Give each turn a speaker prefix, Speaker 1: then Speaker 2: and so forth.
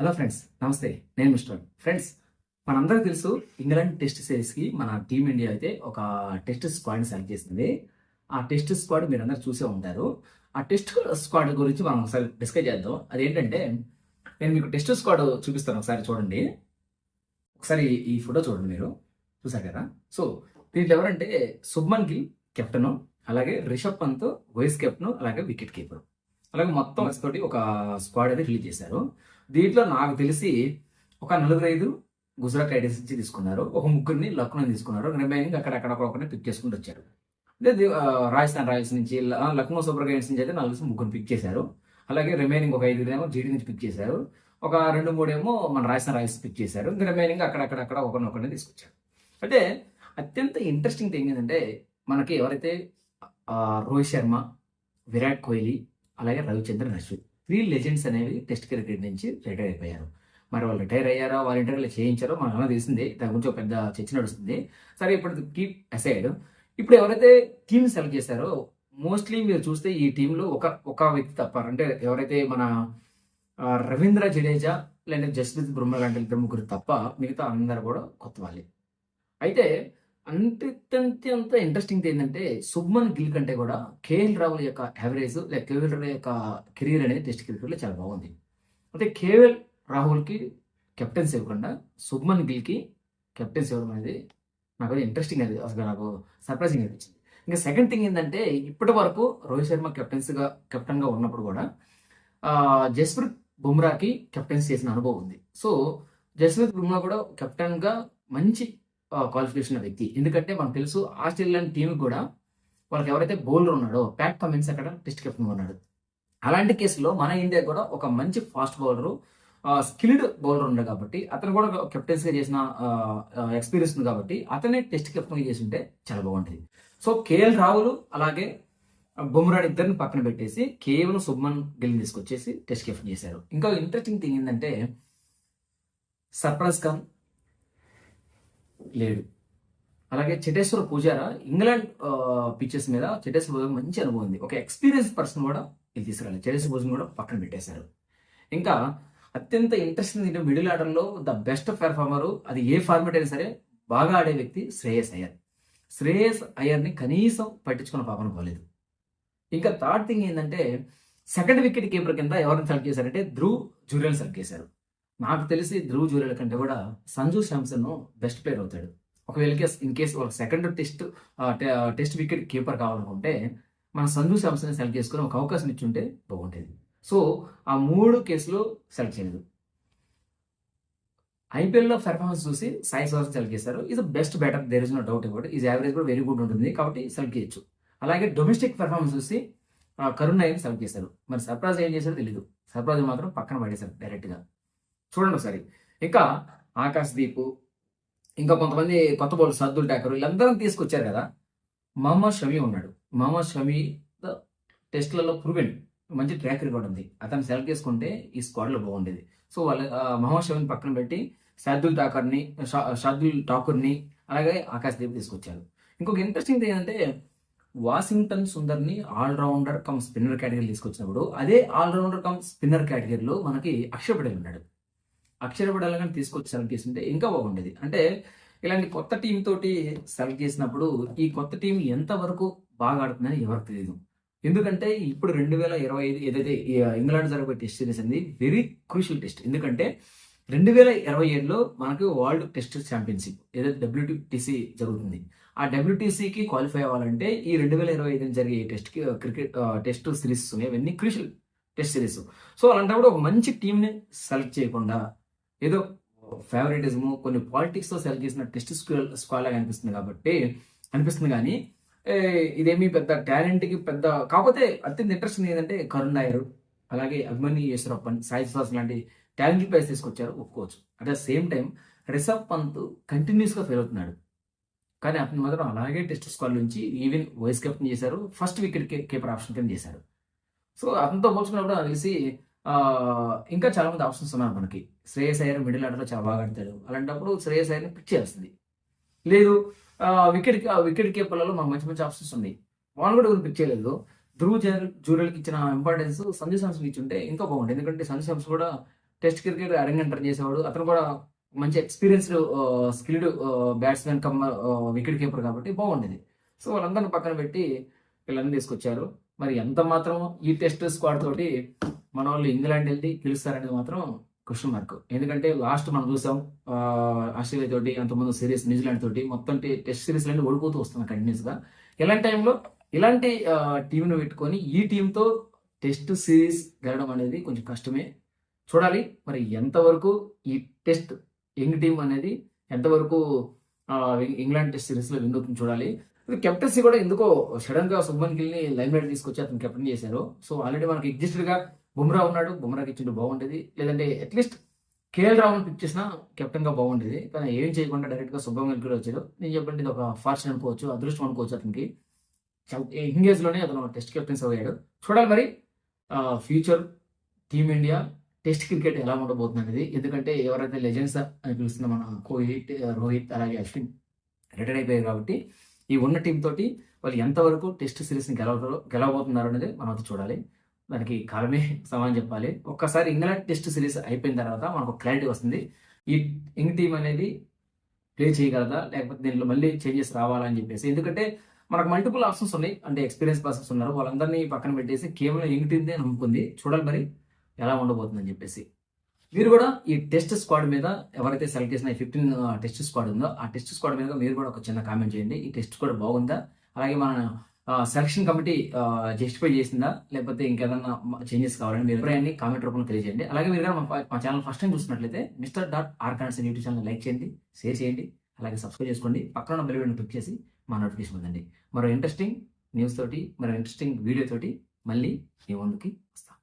Speaker 1: Hello friends, నమస్తే. నేను mister friends. మనందరికీ తెలుసు, ఇంగ్లాండ్ టెస్ట్ సిరీస్కి మన టీమిండియా అయితే ఒక టెస్ట్ స్క్వాడ్ని సెలెక్ట్ చేసింది. ఆ టెస్ట్ స్క్వాడ్ మీరు అందరూ చూసే ఉంటారు. ఆ టెస్ట్ స్క్వాడ్ గురించి మనం ఒకసారి డిస్కస్ చేద్దాం. అదేంటంటే, నేను మీకు టెస్ట్ స్క్వాడ్ చూపిస్తాను, ఒకసారి చూడండి. ఒకసారి ఈ ఫోటో చూడండి, మీరు చూసారు కదా. సో దీంట్లో ఎవరంటే శుభ్మన్ గిల్ కెప్టెన్, అలాగే రిషబ్ పంత్ వైస్ కెప్టెన్, అలాగే వికెట్ కీపర్, అలాగే మొత్తం తోటి ఒక స్క్వాడ్ అయితే రిలీజ్ చేశారు. దీంట్లో నాకు తెలిసి ఒక 4-5 గుజరాత్ టైటన్స్ నుంచి తీసుకున్నారు, ఒక 3 లక్నో తీసుకున్నారు, రిమైనింగ్ అక్కడక్కడ ఒకరిని పిక్ చేసుకుంటూ వచ్చారు. అదే రాజస్థాన్ రాయల్స్ నుంచి, లక్నో సూపర్ జైంట్స్ నుంచి అయితే 4 పిక్ చేశారు. అలాగే రిమైనింగ్ ఒక 5 ఏమో జీడీ నుంచి పిక్ చేశారు, ఒక 2-3 ఏమో మన రాజస్థాన్ రాయల్స్ పిక్ చేశారు. ఇంకా రిమైనింగ్ అక్కడక్కడ ఒకరిని తీసుకొచ్చారు. అంటే అత్యంత ఇంట్రెస్టింగ్ థింగ్ ఏంటంటే, మనకి ఎవరైతే రోహిత్ శర్మ, విరాట్ కోహ్లీ, అలాగే రవిచంద్రన్ అశ్విన్ 3 లెజెండ్స్ అనేవి టెస్ట్ క్రికెట్ నుంచి రిటైర్ అయిపోయారు. మరి వాళ్ళు రిటైర్ అయ్యారో, వాళ్ళ ఇంటర్వ్యూలో చేయించారో మనకు ఎలా తెలిసింది. దాని గురించి ఒక పెద్ద చర్చ నడుస్తుంది. సరే, ఇప్పుడు కీప్ అసైడ్. ఇప్పుడు ఎవరైతే టీం సెలెక్ట్ చేశారో, మోస్ట్లీ మీరు చూస్తే ఈ టీంలో ఒక వ్యక్తి తప్ప, అంటే ఎవరైతే మన రవీంద్ర జడేజా లేదా జస్ప్రీత్ బుమ్రా లాంటి 2-3 తప్ప మిగతా అందరూ కూడా కొత్త వాళ్ళే. అయితే అంత ఇంట్రెస్టింగ్ ఏంటంటే, శుభ్మన్ గిల్ కంటే కూడా కేఎల్ రాహుల్ యొక్క యావరేజ్ లేక కేఎల్ రాహుల్ యొక్క కెరీర్ అనేది టెస్ట్ క్రికెట్లో చాలా బాగుంది. అంటే కేఎల్ రాహుల్కి కెప్టెన్స్ ఇవ్వకుండా శుభ్మన్ గిల్కి కెప్టెన్స్ ఇవ్వడం అనేది నాకు ఇంట్రెస్టింగ్, అది అసలు నాకు సర్ప్రైజింగ్ అనిపించింది. ఇంకా సెకండ్ థింగ్ ఏంటంటే, ఇప్పటి వరకు రోహిత్ శర్మ కెప్టెన్గా ఉన్నప్పుడు కూడా జస్ప్రీత్ బుమ్రాకి కెప్టెన్స్ చేసిన అనుభవం ఉంది. సో జస్ప్రీత్ బుమ్రా కూడా కెప్టెన్గా మంచి క్వాలిఫికేషన్ వ్యక్తి. ఎందుకంటే మనకు తెలుసు, ఆస్ట్రేలియన్ టీమ్ కూడా వాళ్ళకి ఎవరైతే బౌలర్ ఉన్నాడో ప్యాట్ కమిన్స్ అక్కడ టెస్ట్ కెప్టెన్ ఉన్నాడు. అలాంటి కేసులో మన ఇండియా కూడా ఒక మంచి ఫాస్ట్ బౌలరు, స్కిల్డ్ బౌలర్ ఉన్నాడు కాబట్టి, అతను కూడా కెప్టెన్స్గా చేసిన ఎక్స్పీరియన్స్ ఉంది కాబట్టి అతనే టెస్ట్ కెప్టెన్గా చేసి ఉంటే చాలా బాగుంటుంది. సో కేఎల్ రాహుల్ అలాగే బుమ్రా ఇద్దరిని పక్కన పెట్టేసి కేవలం శుభ్మన్ గిల్ని తీసుకొచ్చేసి టెస్ట్ కెప్టెన్ చేశారు. ఇంకా ఇంట్రెస్టింగ్ థింగ్ ఏంటంటే, సర్ఫరాజ్ ఖాన్ లేడు, అలాగే చటేశ్వర పూజారా ఇంగ్లాండ్ పిచెస్ మీద చటేశ్వర పూజ మంచి అనుభవం ఉంది. ఒక ఎక్స్పీరియన్స్ పర్సన్ కూడా ఇది తీసుకురాలి, చటేశ్వర పూజను కూడా పక్కన పెట్టేశారు. ఇంకా అత్యంత ఇంట్రెస్టింగ్ మిడిల్ ఆర్డర్లో ద బెస్ట్ పెర్ఫార్మరు, అది ఏ ఫార్మేట్ అయినా సరే బాగా ఆడే వ్యక్తి శ్రేయస్ అయ్యర్. శ్రేయస్ అయ్యర్ని కనీసం పట్టించుకున్న పాపన పోలేదు. ఇంకా థర్డ్ థింగ్ ఏంటంటే, సెకండ్ వికెట్ కీపర్ కింద ఎవరిని సెలెక్ట్ చేశారంటే ధ్రువ్ జురేల్ని సెలెక్ట్ చేశారు. నాకు తెలిసి ధ్రువ్ జురేల్ కంటే కూడా సంజు శాంసన్ బెస్ట్ ప్లేయర్ అవుతాడు. ఒకవేళ ఇన్ కేసు ఒక సెకండ్ టెస్ట్ వికెట్ కీపర్ కావాలనుకుంటే మన సంజు శాంసన్ సెలెక్ట్ చేసుకుని ఒక అవకాశం ఇచ్చుంటే బాగుంటుంది. సో ఆ 3 కేసులు సెలెక్ట్ చేయలేదు. ఐపీఎల్లో పెర్ఫార్మెన్స్ చూసి సాయి సుదర్శన్ సెలెక్ట్ చేశారు. Is best batter, there is no doubt about. Is average కూడా వెరీ గుడ్ ఉంటుంది కాబట్టి సెలెక్ట్ చేయొచ్చు. అలాగే డొమెస్టిక్ పెర్ఫార్మెన్స్ చూసి కరుణ్ నాయర్ని సెలెక్ట్ చేశారు. మరి సర్ప్రైజ్ ఏం చేశారో తెలియదు. సర్ప్రైజ్ మాత్రం పక్కన పడేశారు డైరెక్ట్గా. చూడండి ఒకసారి. ఇంకా ఆకాశ్ దీప్, ఇంకా కొంతమంది కొత్త బౌలర్ సర్దుల్ ఠాకూర్, వీళ్ళందరం తీసుకొచ్చారు కదా. మహమ్మద్ షమీ ఉన్నాడు. మహమ్మద్ షమీ టెస్ట్లలో ప్రూవెన్ మంచి ట్రాక్ రికార్డ్ ఉంది. అతను సెలెక్ట్ చేసుకుంటే ఈ స్క్వాడ్లో బాగుండేది. సో వాళ్ళు మహమ్మద్ షమీని పక్కన పెట్టి శార్దుల్ ఠాకూర్ని అలాగే ఆకాశ్ దీప్ తీసుకొచ్చారు. ఇంకొక ఇంట్రెస్టింగ్ థింగ్ ఏంటంటే, వాషింగ్టన్ సుందర్ని ఆల్రౌండర్ కమ్ స్పిన్నర్ కేటగిరీ తీసుకొచ్చినప్పుడు అదే ఆల్రౌండర్ కమ్ స్పిన్నర్ కేటగిరీలో మనకి అక్షర్ పటేల్ ఉన్నాడు. అక్షర్ పటేల్ కానీ తీసుకొచ్చి సెలెక్ట్ చేస్తుంటే ఇంకా బాగుండేది. అంటే ఇలాంటి కొత్త టీం తోటి సెలెక్ట్ చేసినప్పుడు ఈ కొత్త టీం ఎంతవరకు బాగా ఆడుతుందని ఎవరికి తెలియదు. ఎందుకంటే ఇప్పుడు 2025 ఏదైతే ఇంగ్లాండ్ జరగబోయే టెస్ట్ సిరీస్ అనేది వెరీ క్రూషియల్ టెస్ట్. ఎందుకంటే 2027లో మనకు వరల్డ్ టెస్ట్ ఛాంపియన్షిప్ ఏదైతే WTC జరుగుతుంది. ఆ WTCకి క్వాలిఫై అవ్వాలంటే ఈ 2025 జరిగే టెస్ట్ సిరీస్ ఉన్నాయి, అవన్నీ క్రూషియల్ టెస్ట్ సిరీస్. సో అలాంటప్పుడు ఒక మంచి టీంని సెలెక్ట్ చేయకుండా ఏదో ఫేవరెటిజము, కొన్ని పాలిటిక్స్తో సెలెక్ట్ చేసిన టెస్ట్ స్క్వాడ్ లాగా అనిపిస్తుంది కానీ ఇదేమి పెద్ద టాలెంట్కి పెద్ద కాకపోతే అత్యంత ఇంట్రెస్టింగ్ ఏంటంటే, కరుణ్ నాయర్ అలాగే అభిమన్యు ఈశ్వరప్పన్, సాయి సుదర్శన్ లాంటి టాలెంట్ ప్లేయర్స్ తీసుకొచ్చారు, ఒప్పుకోవచ్చు. At the same time Rishabh Pant కంటిన్యూస్గా ఫెయిల్ అవుతున్నాడు. కానీ అతను మాత్రం అలాగే టెస్ట్ స్క్వాడ్ నుంచి ఈవెన్ వైస్ కెప్టెన్ చేశారు, ఫస్ట్ వికెట్ కీపర్ ఆప్షన్ కింద చేశారు. సో అతనితో పోల్చుకున్నప్పుడు నాకు తెలిసి ఇంకా చాలా మంది ఆప్షన్స్ ఉన్నారు మనకి. శ్రేయస్ అయ్యర్ మిడిల్ ఆర్డర్లో చాలా బాగా ఆడతాడు. అలాంటిప్పుడు శ్రేయస్ అయ్యర్ని పిక్ చేస్తుంది. లేదు వికెట్ కీపర్లలో మనకు మంచి మంచి ఆప్షన్స్ ఉన్నాయి, వాళ్ళు కూడా పిక్ చేయలేదు. ధ్రువ్ జురేల్కి ఇచ్చిన ఇంపార్టెన్స్ సంజు శాంసన్ ఇచ్చి ఉంటే ఇంకా బాగుంటుంది. ఎందుకంటే సంజు శాంసన్ కూడా టెస్ట్ క్రికెట్ అరంగేట్రం చేసేవాడు. అతను కూడా మంచి experienced skilled batsmen come wicket keeper కాబట్టి బాగుండేది. సో వాళ్ళందరిని పక్కన పెట్టి వీళ్ళని తీసుకొచ్చారు. మరి ఎంత మాత్రం ఈ టెస్ట్ స్క్వాడ్ తోటి మన వాళ్ళు ఇంగ్లాండ్ వెళ్ళి గెలుస్తారనేది మాత్రం క్వశ్చన్ మార్క్. ఎందుకంటే లాస్ట్ మనం చూసాం ఆస్ట్రేలియా తోటి, అంతకుముందు సిరీస్ న్యూజిలాండ్ తోటి మొత్తం టెస్ట్ సిరీస్ అన్ని ఓడిపోతూ వస్తున్నాం కంటిన్యూస్ గా. ఇలాంటి టైంలో ఇలాంటి టీంను పెట్టుకొని ఈ టీంతో టెస్ట్ సిరీస్ గెలవడం అనేది కొంచెం కష్టమే. చూడాలి మరి ఎంతవరకు ఈ టెస్ట్ యంగ్ టీం అనేది ఎంతవరకు ఇంగ్లాండ్ టెస్ట్ సిరీస్ లో విన్ అవుతుంది చూడాలి. కెప్టెన్సీ కూడా ఎందుకో సడన్ గా శుభ్మన్ గిల్ ని లైన్ మైట్ తీసుకొచ్చి అతను కెప్టెన్ చేశారు. సో ఆల్రెడీ మనకి ఎగ్జిస్టెడ్ గా బుమ్రా ఉన్నాడు, బుమ్రాకి ఇచ్చిండు బాగుండేది. లేదంటే అట్లీస్ట్ కేఎల్ రాహుల్ పిక్ చేసినా కెప్టెన్ గా బాగుండేది. కానీ ఏం చేయకుండా డైరెక్ట్ గా శుభ్మన్ గిల్ వచ్చారు. నేను చెప్పండి ఇది ఒక ఫార్చ్యూన్ అనుకోవచ్చు, అదృష్టం అనుకోవచ్చు. అతనికి యంగ్ లోనే అతను టెస్ట్ కెప్టెన్స్ అయ్యాడు. చూడాలి మరి ఫ్యూచర్ టీమిండియా టెస్ట్ క్రికెట్ ఎలా ఉండబోతుంది అనేది. ఎందుకంటే ఎవరైతే లెజెండ్స్ అని పిలుస్తున్న మన కోహ్లీ, రోహిత్ అలాగే అశ్విన్ రిటైర్ అయిపోయారు కాబట్టి ఈ ఉన్న టీం తోటి వాళ్ళు ఎంతవరకు టెస్ట్ సిరీస్ని గెలవబోతున్నారు అనేది మనం చూడాలి. దానికి కాలమే సమాధానం చెప్పాలి. ఒక్కసారి ఇంగ్లాండ్ టెస్ట్ సిరీస్ అయిపోయిన తర్వాత మనకు క్లారిటీ వస్తుంది. ఈ యంగ్ టీం అనేది ప్లే చేయగలదా, లేకపోతే దీనిలో మళ్ళీ చేంజెస్ రావాలని చెప్పేసి. ఎందుకంటే మనకు మల్టిపుల్ ఆప్షన్స్ ఉన్నాయి. అంటే ఎక్స్పీరియన్స్ పర్సన్స్ ఉన్నారు, వాళ్ళందరినీ పక్కన పెట్టేసి కేవలం యంగ్ టీమ్దే నమ్ముకుంది. చూడాలి మరి ఎలా ఉండబోతుందని చెప్పేసి. మీరు కూడా ఈ టెస్ట్ స్క్వాడ్ మీద ఎవరైతే సెలెక్ట్ చేసిన 15 టెస్ట్ స్క్వాడ్ ఉందో ఆ టెస్ట్ స్క్వాడ్ మీద మీరు కూడా ఒక చిన్న కామెంట్ చేయండి. ఈ టెస్ట్ స్క్వాడ్ బాగుందా, అలాగే మన సెలక్షన్ కమిటీ జస్టిఫై చేసిందా, లేకపోతే ఇంకేదన్నా చేంజెస్ కావాలని మీరు అభిప్రాయాన్ని కామెంట్ రూపంలో తెలియజేయండి. అలాగే మీరు కూడా మా ఛానల్ ఫస్ట్ టైం చూసినట్లయితే Mr.R యూట్యూబ్ ఛానల్ లైక్ చేయండి, షేర్ చేయండి, అలాగే సబ్స్క్రైబ్ చేసుకోండి. పక్కన ఉన్న బెల్ బటన్ క్లిక్ చేసి మా నోటిఫికేషన్ పొందండి. మరో ఇంట్రెస్టింగ్ న్యూస్ తోటి, మరో ఇంట్రెస్టింగ్ వీడియో తోటి మళ్ళీ మీ ముందుకి వస్తాం.